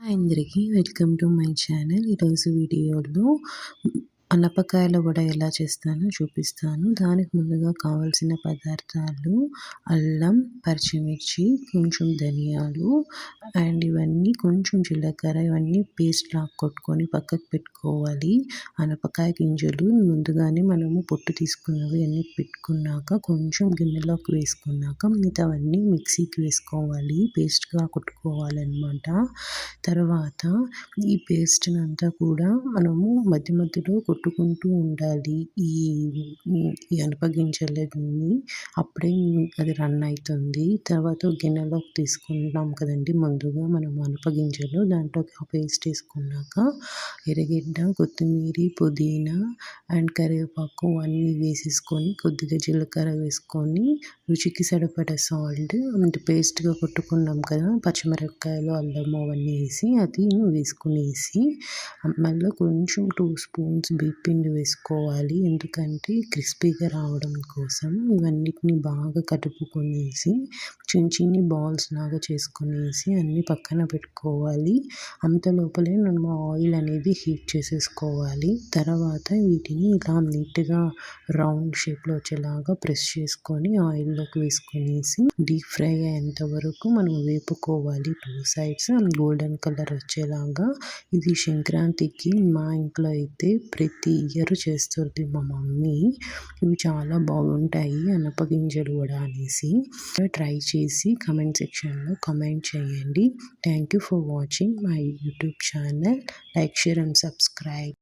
అందరికీ welcome to my channel. ఈరోజు వీడియోలో అనపకాయల వడ ఎలా చేస్తానో చూపిస్తాను. దానికి ముందుగా కావాల్సిన పదార్థాలు అల్లం, పచ్చిమిర్చి, కొంచెం ధనియాలు అండ్ ఇవన్నీ కొంచెం జీలకర్ర ఇవన్నీ పేస్ట్ లాగా కొట్టుకొని పక్కకు పెట్టుకోవాలి. అనపకాయ గింజలు ముందుగానే మనము పొట్టు తీసుకున్నవి అన్నీ పెట్టుకున్నాక కొంచెం గిన్నెలోకి వేసుకున్నాక మిగతావన్నీ మిక్సీకి వేసుకోవాలి. పేస్ట్గా కొట్టుకోవాలన్నమాట. తర్వాత ఈ పేస్ట్‌ని అంతా కూడా మనము మధ్య మధ్యలో కొట్టుకుంటూ ఉండాలి. ఈ ఈ అనపగింజలని అప్పుడే అది రన్ అయితుంది. తర్వాత గిన్నెలోకి తీసుకుంటాం కదండీ! ముందుగా మనం అనపగింజలు దాంట్లోకి ఆ పేస్ట్ వేసుకున్నాక ఎర్రగడ్డ, కొత్తిమీర, పుదీనా అండ్ కరివేపాకు అన్నీ వేసేసుకొని కొద్దిగా జీలకర్ర వేసుకొని రుచికి సరిపడా సాల్ట్ అండ్ పేస్ట్‌గా కొట్టుకున్నాం కదా! పచ్చిమిరపకాయలు, అల్లము అవన్నీ వేసి అది వేసుకునేసి మళ్ళీ కొంచెం 2 స్పూన్స్ బియ్యపిండి వేసుకోవాలి. ఎందుకంటే క్రిస్పీగా రావడం కోసం. ఇవన్నిటిని బాగా కలుపుకొనేసి చిన్న చిన్ని బాల్స్ లాగా చేసుకునేసి అన్నీ పక్కన పెట్టుకోవాలి. అంత లోపలే మనం ఆయిల్ అనేది హీట్ చేసేసుకోవాలి. తర్వాత వీటిని ఇలా నీట్‌గా రౌండ్ షేప్‌లో వచ్చేలాగా ప్రెస్ చేసుకొని ఆయిల్‌లోకి వేసుకునేసి డీప్ ఫ్రై అయ్యేంత వరకు మనం వేపుకోవాలి 2 సైడ్స్ గోల్డెన్ కలర్ వచ్చేలాగా. ఇది సంక్రాంతికి మా ఇంట్లో అయితే ప్రతి ఇయర్ చేస్తుంది మా మమ్మీ. ఇవి చాలా బాగుంటాయి అనపగింజలు వడ అనేసి. ట్రై చేసి కామెంట్ సెక్షన్‌లో కామెంట్ చేయండి. Thank you for watching my YouTube channel. Like, share and subscribe.